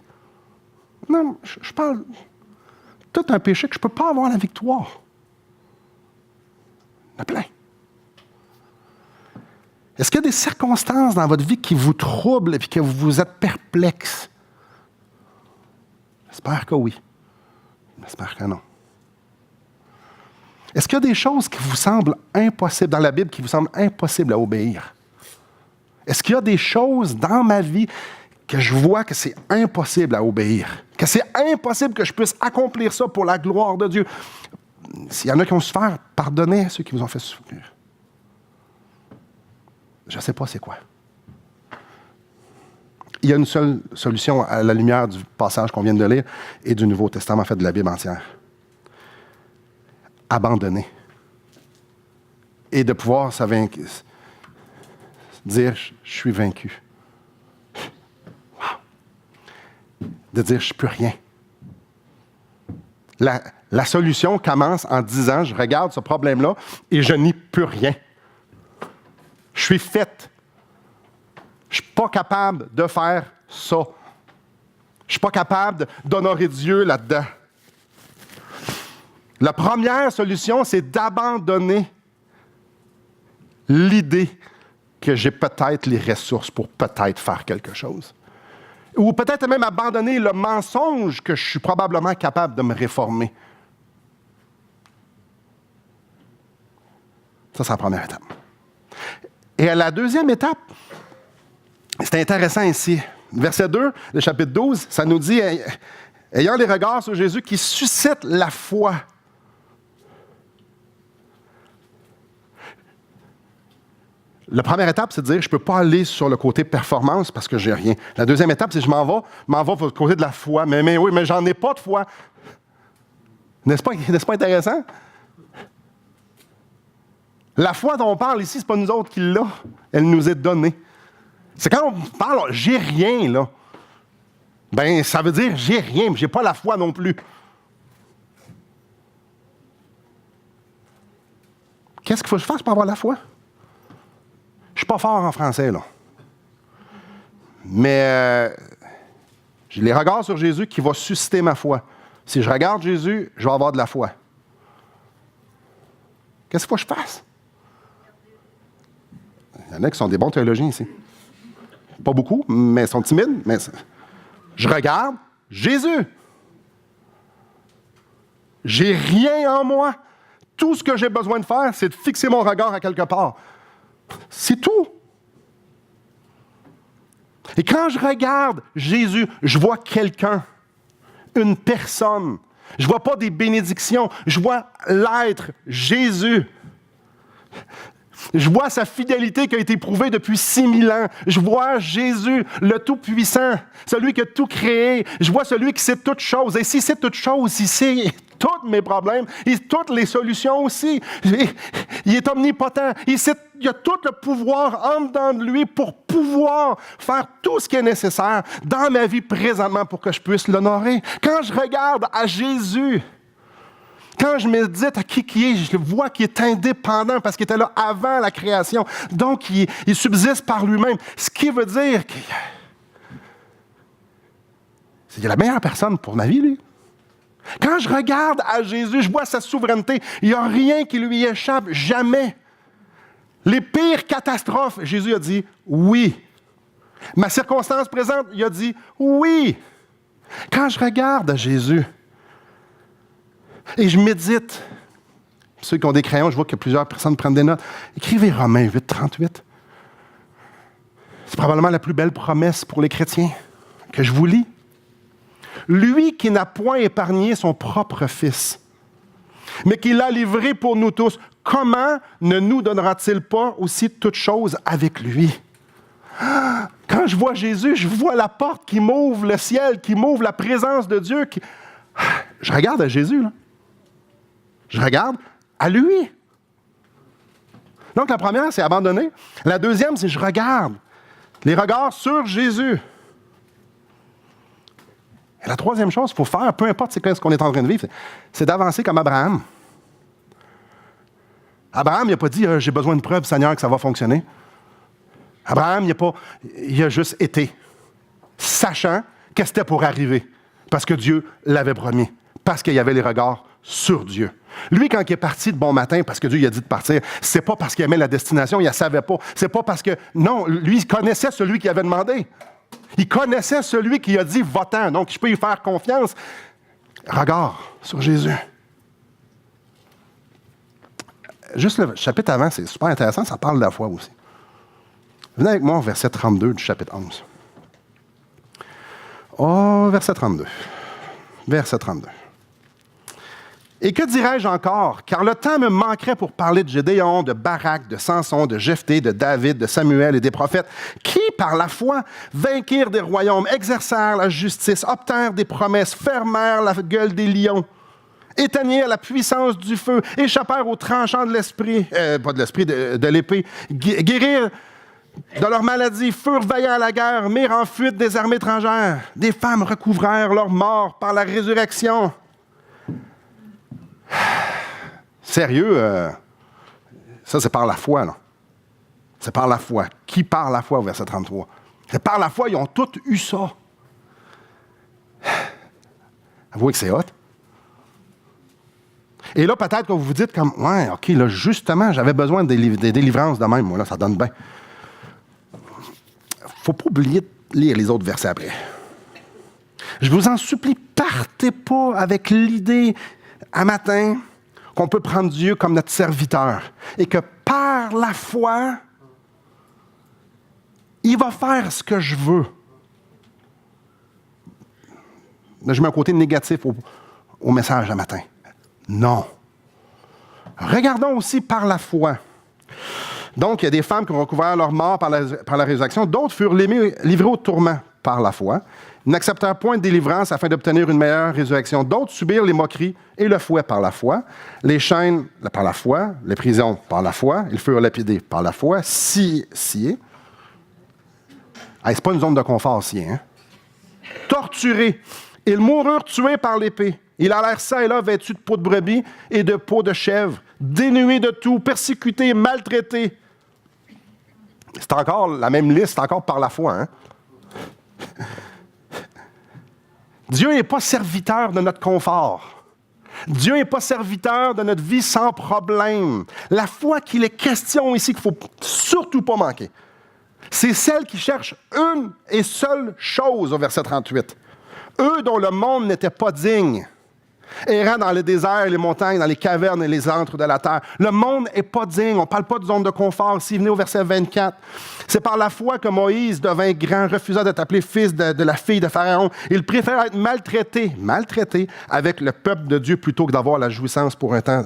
Non, je parle tout un péché que je ne peux pas avoir la victoire. Il y en a plein. Est-ce qu'il y a des circonstances dans votre vie qui vous troublent et que vous êtes perplexe? J'espère que oui. J'espère que non. Est-ce qu'il y a des choses qui vous semblent impossibles dans la Bible, qui vous semblent impossibles à obéir? Est-ce qu'il y a des choses dans ma vie que je vois que c'est impossible à obéir? Que c'est impossible que je puisse accomplir ça pour la gloire de Dieu? S'il y en a qui vont se faire pardonner à ceux qui vous ont fait souffrir. Je ne sais pas c'est quoi. Il y a une seule solution à la lumière du passage qu'on vient de lire et du Nouveau Testament, en fait, de la Bible entière. Abandonner. Et de pouvoir dire « je suis vaincu ». Wow. De dire « je ne peux rien ». La solution commence en disant « je regarde ce problème-là et je n'y peux rien ». Je suis faite. Je ne suis pas capable de faire ça. Je ne suis pas capable d'honorer Dieu là-dedans. La première solution, c'est d'abandonner l'idée que j'ai peut-être les ressources pour peut-être faire quelque chose. Ou peut-être même abandonner le mensonge que je suis probablement capable de me réformer. Ça, c'est la première étape. Et à la deuxième étape, c'est intéressant ici. Verset 2, le chapitre 12, ça nous dit Ayant les regards sur Jésus qui suscitent la foi. La première étape, c'est de dire, je ne peux pas aller sur le côté performance parce que je n'ai rien. La deuxième étape, c'est je m'en vais pour le côté de la foi. Mais oui, mais j'en ai pas de foi. N'est-ce pas intéressant? La foi dont on parle ici, ce n'est pas nous autres qui l'avons. Elle nous est donnée. C'est quand on parle, j'ai rien, là. Ben, ça veut dire, j'ai rien, mais j'ai pas la foi non plus. Qu'est-ce qu'il faut que je fasse pour avoir la foi? Je suis pas fort en français, là. Mais j'ai les regards sur Jésus qui va susciter ma foi. Si je regarde Jésus, je vais avoir de la foi. Qu'est-ce qu'il faut que je fasse? Il y en a qui sont des bons théologiens ici. Pas beaucoup, mais ils sont timides. Mais je regarde Jésus. J'ai rien en moi. Tout ce que j'ai besoin de faire, c'est de fixer mon regard à quelque part. C'est tout. Et quand je regarde Jésus, je vois quelqu'un, une personne. Je ne vois pas des bénédictions. Je vois l'être, Jésus. Je vois sa fidélité qui a été prouvée depuis 6000 ans. Je vois Jésus, le Tout-Puissant, celui qui a tout créé. Je vois celui qui sait toutes choses. Et s'il sait toutes choses, il sait tous mes problèmes, et toutes les solutions aussi. Il est omnipotent. Il a tout le pouvoir en dedans de lui pour pouvoir faire tout ce qui est nécessaire dans ma vie présentement pour que je puisse l'honorer. Quand je regarde à Jésus, quand je médite à qui est, je vois qu'il est indépendant parce qu'il était là avant la création. Donc, il subsiste par lui-même. Ce qui veut dire qu'il est la meilleure personne pour ma vie, lui. Quand je regarde à Jésus, je vois sa souveraineté. Il n'y a rien qui lui échappe, jamais. Les pires catastrophes, Jésus a dit oui. Ma circonstance présente, il a dit oui. Quand je regarde à Jésus et je médite, ceux qui ont des crayons, je vois que plusieurs personnes prennent des notes. Écrivez Romains 8, 38. C'est probablement la plus belle promesse pour les chrétiens que je vous lis. Lui qui n'a point épargné son propre Fils, mais qui l'a livré pour nous tous, comment ne nous donnera-t-il pas aussi toutes choses avec lui? Quand je vois Jésus, je vois la porte qui m'ouvre le ciel, qui m'ouvre la présence de Dieu. Je regarde à Jésus, là. Je regarde à lui. Donc, la première, c'est abandonner. La deuxième, c'est je regarde. Les regards sur Jésus. Et la troisième chose qu'il faut faire, peu importe ce qu'on est en train de vivre, c'est d'avancer comme Abraham. Abraham, il n'a pas dit « j'ai besoin de preuves, Seigneur, que ça va fonctionner ». Abraham, il a juste été, sachant que c'était pour arriver, parce que Dieu l'avait promis, parce qu'il y avait les regards sur Dieu. Lui, quand il est parti de bon matin, parce que Dieu lui a dit de partir, c'est pas parce qu'il aimait la destination, il ne la savait pas. C'est pas parce que... Non, lui, il connaissait celui qui avait demandé. Il connaissait celui qui a dit « va-t'en ». Donc, je peux lui faire confiance. Regard sur Jésus. Juste le chapitre avant, c'est super intéressant, ça parle de la foi aussi. Venez avec moi au verset 32 du chapitre 11. Oh, verset 32. Verset 32. Et que dirais-je encore? Car le temps me manquerait pour parler de Gédéon, de Barak, de Samson, de Jephthé, de David, de Samuel et des prophètes, qui, par la foi, vainquirent des royaumes, exercèrent la justice, obtinrent des promesses, fermèrent la gueule des lions, éteignirent la puissance du feu, échappèrent aux tranchants de l'esprit, pas de l'esprit, de l'épée, guérirent de leur maladie, furent vaillants à la guerre, mirent en fuite des armées étrangères. Des femmes recouvrèrent leur mort par la résurrection. Sérieux, ça c'est par la foi, là. C'est par la foi. Qui par la foi au verset 33? C'est par la foi, ils ont tous eu ça. Avouez que c'est hot. Et là, peut-être que vous vous dites comme, ouais, OK, là, justement, j'avais besoin des délivrances de même, moi, là, ça donne bien. Faut pas oublier de lire les autres versets après. Je vous en supplie, partez pas avec l'idée à matin qu'on peut prendre Dieu comme notre serviteur et que par la foi, il va faire ce que je veux. je mets un côté négatif au message un matin. Non. Regardons aussi par la foi. Donc, il y a des femmes qui ont recouvert leur mort par la résurrection. D'autres furent livrées au tourment par la foi. Ils n'acceptèrent point de délivrance afin d'obtenir une meilleure résurrection. D'autres subirent les moqueries et le fouet par la foi. Les chaînes par la foi. Les prisons par la foi. Ils furent lapidés par la foi. Sciés. C'est pas une zone de confort, sciés, hein? Torturés. Ils moururent tués par l'épée. Ils allèrent ça et là vêtus de peau de brebis et de peau de chèvre, dénués de tout, persécutés, maltraités. C'est encore la même liste, encore par la foi, hein? Dieu n'est pas serviteur de notre confort. Dieu n'est pas serviteur de notre vie sans problème. La foi qu'il est question ici, qu'il ne faut surtout pas manquer, c'est celle qui cherche une et seule chose au verset 38. Eux dont le monde n'était pas digne, errant dans les déserts, les montagnes, dans les cavernes et les antres de la terre. Le monde n'est pas digne. On ne parle pas de zone de confort. Si venez au verset 24, c'est par la foi que Moïse devint grand, refusa d'être appelé fils de la fille de Pharaon. Il préfère être maltraité avec le peuple de Dieu plutôt que d'avoir la jouissance pour un temps,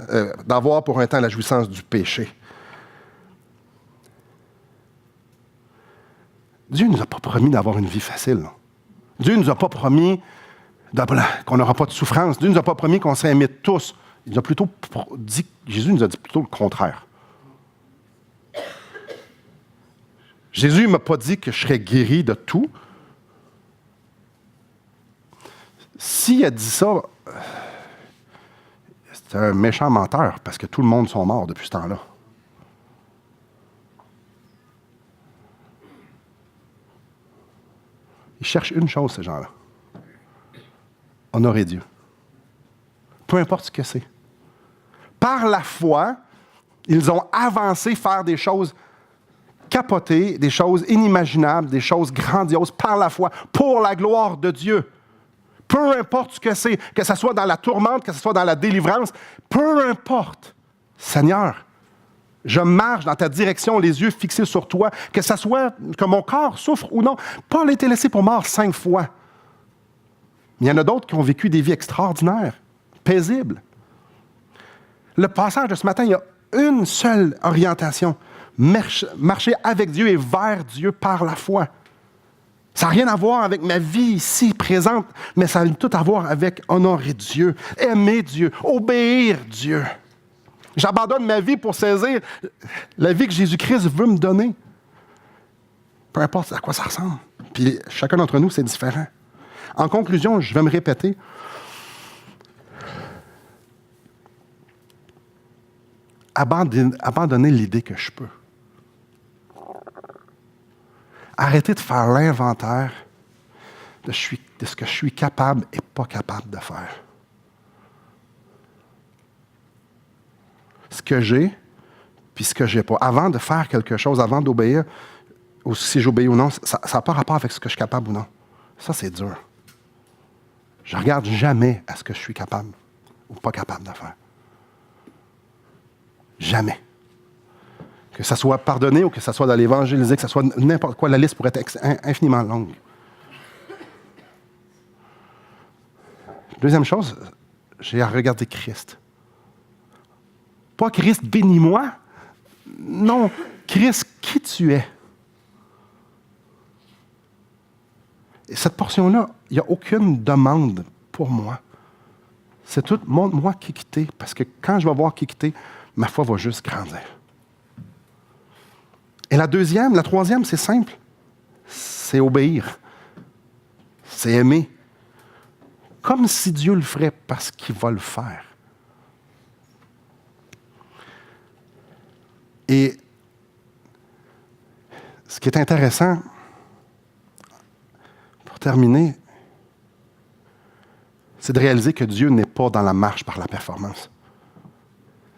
la jouissance du péché. Dieu ne nous a pas promis d'avoir une vie facile. Dieu ne nous a pas promis qu'on n'aura pas de souffrance. Dieu ne nous a pas promis qu'on serait aimés tous. Jésus nous a dit plutôt le contraire. Jésus ne m'a pas dit que je serais guéri de tout. S'il a dit ça, c'est un méchant menteur parce que tout le monde sont morts depuis ce temps-là. Ils cherchent une chose, ces gens-là. Honorer Dieu. Peu importe ce que c'est. Par la foi, ils ont avancé faire des choses capotées, des choses inimaginables, des choses grandioses par la foi, pour la gloire de Dieu. Peu importe ce que c'est, que ce soit dans la tourmente, que ce soit dans la délivrance, peu importe. Seigneur, je marche dans ta direction, les yeux fixés sur toi, que ce soit que mon corps souffre ou non. Paul a été laissé pour mort 5 fois. Il y en a d'autres qui ont vécu des vies extraordinaires, paisibles. Le passage de ce matin, il y a une seule orientation. Marcher avec Dieu et vers Dieu par la foi. Ça n'a rien à voir avec ma vie ici, présente, mais ça a tout à voir avec honorer Dieu, aimer Dieu, obéir Dieu. J'abandonne ma vie pour saisir la vie que Jésus-Christ veut me donner. Peu importe à quoi ça ressemble. Puis chacun d'entre nous, c'est différent. En conclusion, je vais me répéter. Abandonner l'idée que je peux. Arrêter de faire l'inventaire de ce que je suis capable et pas capable de faire. Ce que j'ai, puis ce que j'ai pas. Avant de faire quelque chose, avant d'obéir, ou si j'obéis ou non, ça n'a pas rapport avec ce que je suis capable ou non. Ça, c'est dur. Je ne regarde jamais à ce que je suis capable ou pas capable de faire. Jamais. Que ça soit pardonné ou que ça soit dans l'évangéliser, que ça soit n'importe quoi, la liste pourrait être infiniment longue. Deuxième chose, j'ai à regarder Christ. Pas Christ, bénis-moi. Non, Christ, qui tu es. Et cette portion-là, il n'y a aucune demande pour moi. C'est tout, montre-moi qui quitter, parce que quand je vais voir qui quitter, ma foi va juste grandir. Et la troisième, c'est simple. C'est obéir. C'est aimer. Comme si Dieu le ferait parce qu'il va le faire. Et ce qui est intéressant, pour terminer, c'est de réaliser que Dieu n'est pas dans la marche par la performance.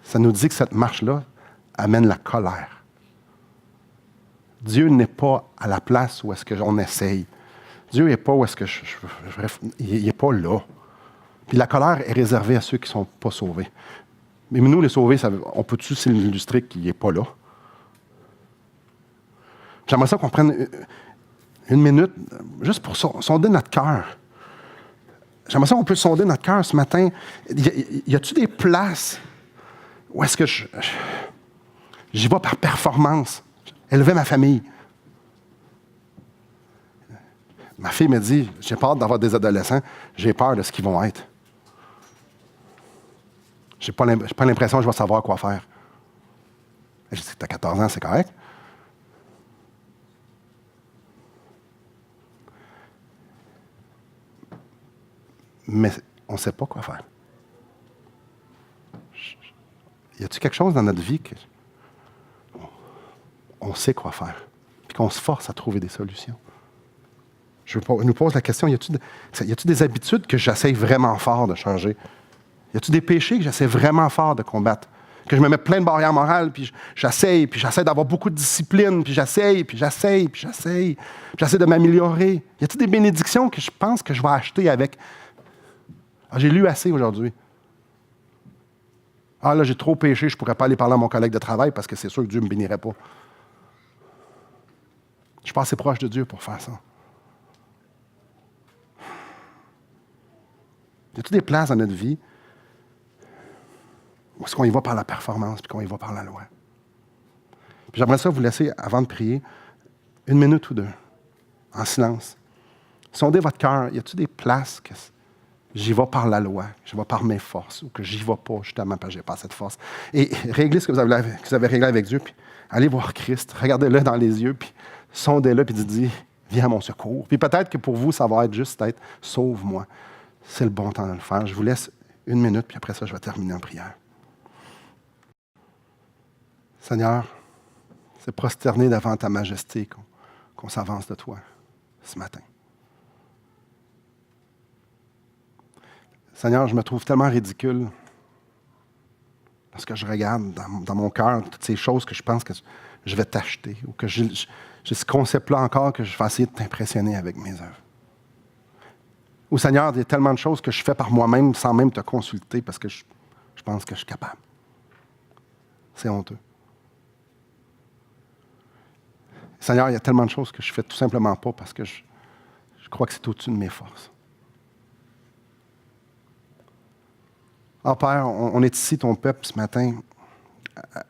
Ça nous dit que cette marche-là amène la colère. Dieu n'est pas à la place où est-ce qu'on essaye. Dieu n'est pas où est-ce que il n'est pas là. Puis la colère est réservée à ceux qui ne sont pas sauvés. Mais nous, les sauvés, on peut-tu s'illustrer qu'il n'est pas là? J'aimerais ça qu'on prenne une minute juste pour sonder notre cœur. j'aimerais ça qu'on peut sonder notre cœur ce matin. Y a-t-il des places où est-ce que j'y vais par performance, élever ma famille? Ma fille me dit, j'ai peur d'avoir des adolescents, j'ai peur de ce qu'ils vont être. Je n'ai pas l'impression que je vais savoir quoi faire. Je dis, tu as 14 ans, c'est correct. Mais on ne sait pas quoi faire. Y a-t-il quelque chose dans notre vie qu'on sait quoi faire, puis qu'on se force à trouver des solutions? Je nous pose la question, y a-t-il des habitudes que j'essaie vraiment fort de changer? Y a-t-il des péchés que j'essaie vraiment fort de combattre? Que je me mets plein de barrières morales, puis j'essaie d'avoir beaucoup de discipline, puis j'essaie de m'améliorer. Y a-t-il des bénédictions que je pense que je vais acheter avec? Ah, j'ai lu assez aujourd'hui. Ah là, j'ai trop péché, je ne pourrais pas aller parler à mon collègue de travail parce que c'est sûr que Dieu ne me bénirait pas. Je suis pas assez proche de Dieu pour faire ça. Y a-t-il des places dans notre vie où est-ce qu'on y va par la performance puis qu'on y va par la loi? Puis j'aimerais ça vous laisser, avant de prier, 1 minute ou 2, en silence. Sondez votre cœur. Y a-t-il des places que j'y vais par la loi, que j'y vais par mes forces, ou que j'y vais pas justement parce que j'ai pas cette force? Et réglez ce que vous avez réglé avec Dieu, puis allez voir Christ, regardez-le dans les yeux, puis sondez-le, puis dites, viens à mon secours. Puis peut-être que pour vous, ça va être juste être, sauve-moi. C'est le bon temps de le faire. Je vous laisse 1 minute, puis après ça, je vais terminer en prière. Seigneur, c'est prosterné devant ta majesté qu'on s'avance de toi ce matin. Seigneur, je me trouve tellement ridicule lorsque je regarde dans mon cœur toutes ces choses que je pense que je vais t'acheter ou que j'ai ce concept-là encore que je vais essayer de t'impressionner avec mes œuvres. Ou Seigneur, il y a tellement de choses que je fais par moi-même sans même te consulter parce que je pense que je suis capable. C'est honteux. Seigneur, il y a tellement de choses que je fais tout simplement pas parce que je crois que c'est au-dessus de mes forces. Ah, Père, on est ici, ton peuple, ce matin.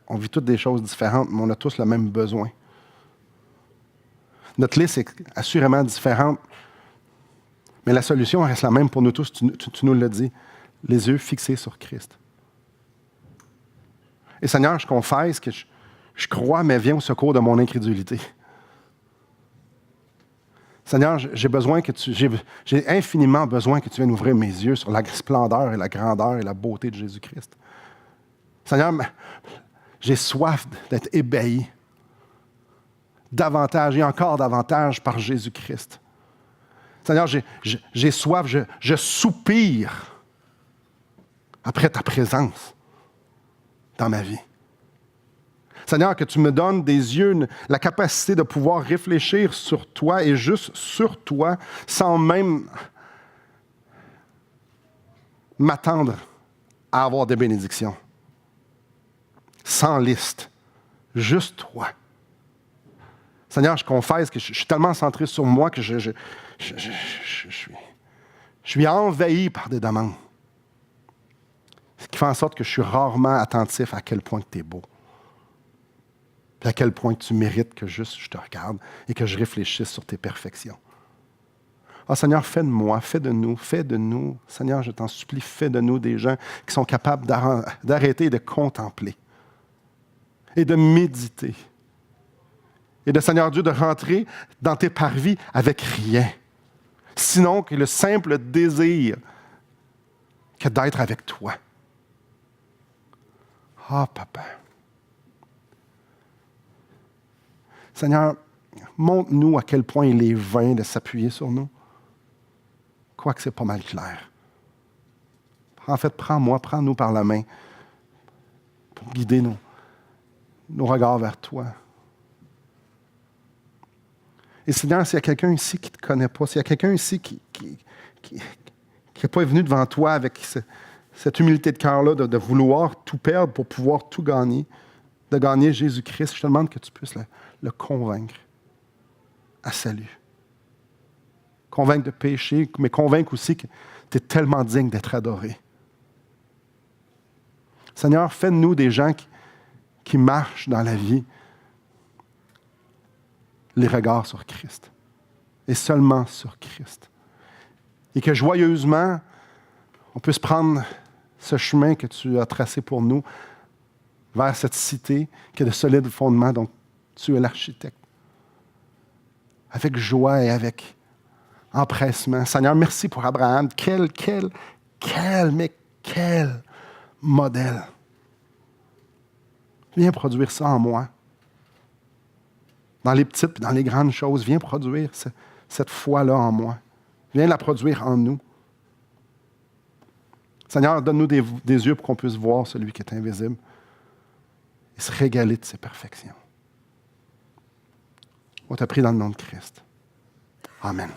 On vit toutes des choses différentes, mais on a tous le même besoin. Notre liste est assurément différente, mais la solution reste la même pour nous tous. Tu nous l'as dit, les yeux fixés sur Christ. Et Seigneur, je confesse que je crois, mais viens au secours de mon incrédulité. Seigneur, j'ai infiniment besoin que tu viennes ouvrir mes yeux sur la splendeur et la grandeur et la beauté de Jésus-Christ. Seigneur, j'ai soif d'être ébahi davantage et encore davantage par Jésus-Christ. Seigneur, j'ai soif, je soupire après ta présence dans ma vie. Seigneur, que tu me donnes des yeux, la capacité de pouvoir réfléchir sur toi et juste sur toi, sans même m'attendre à avoir des bénédictions. Sans liste. Juste toi. Seigneur, je confesse que je suis tellement centré sur moi que je suis envahi par des demandes. Ce qui fait en sorte que je suis rarement attentif à quel point tu es beau. Puis à quel point tu mérites que juste je te regarde et que je réfléchisse sur tes perfections. Ah, Seigneur, fais de moi, fais de nous. Seigneur, je t'en supplie, fais de nous des gens qui sont capables d'arrêter de contempler et de méditer. Et de, Seigneur Dieu, de rentrer dans tes parvis avec rien. Sinon que le simple désir que d'être avec toi. Ah, Papa. Seigneur, montre-nous à quel point il est vain de s'appuyer sur nous. Quoique c'est pas mal clair. En fait, prends-nous par la main pour guider nos regards vers toi. Et Seigneur, s'il y a quelqu'un ici qui ne te connaît pas, s'il y a quelqu'un ici qui n'est pas venu devant toi avec cette humilité de cœur-là de vouloir tout perdre pour pouvoir tout gagner, de gagner Jésus-Christ, je te demande que tu puisses le convaincre à salut. Convaincre de péché, mais convaincre aussi que Tu es tellement digne d'être adoré. Seigneur, fais de nous des gens qui marchent dans la vie les regards sur Christ et seulement sur Christ. Et que joyeusement, on puisse prendre ce chemin que tu as tracé pour nous vers cette cité qui a de solides fondements dont tu es l'architecte. Avec joie et avec empressement. Seigneur, merci pour Abraham. Quel modèle. Viens produire ça en moi. Dans les petites et dans les grandes choses, viens produire cette foi-là en moi. Viens la produire en nous. Seigneur, donne-nous des yeux pour qu'on puisse voir celui qui est invisible et se régaler de ses perfections. On t'a pris dans le nom de Christ. Amen.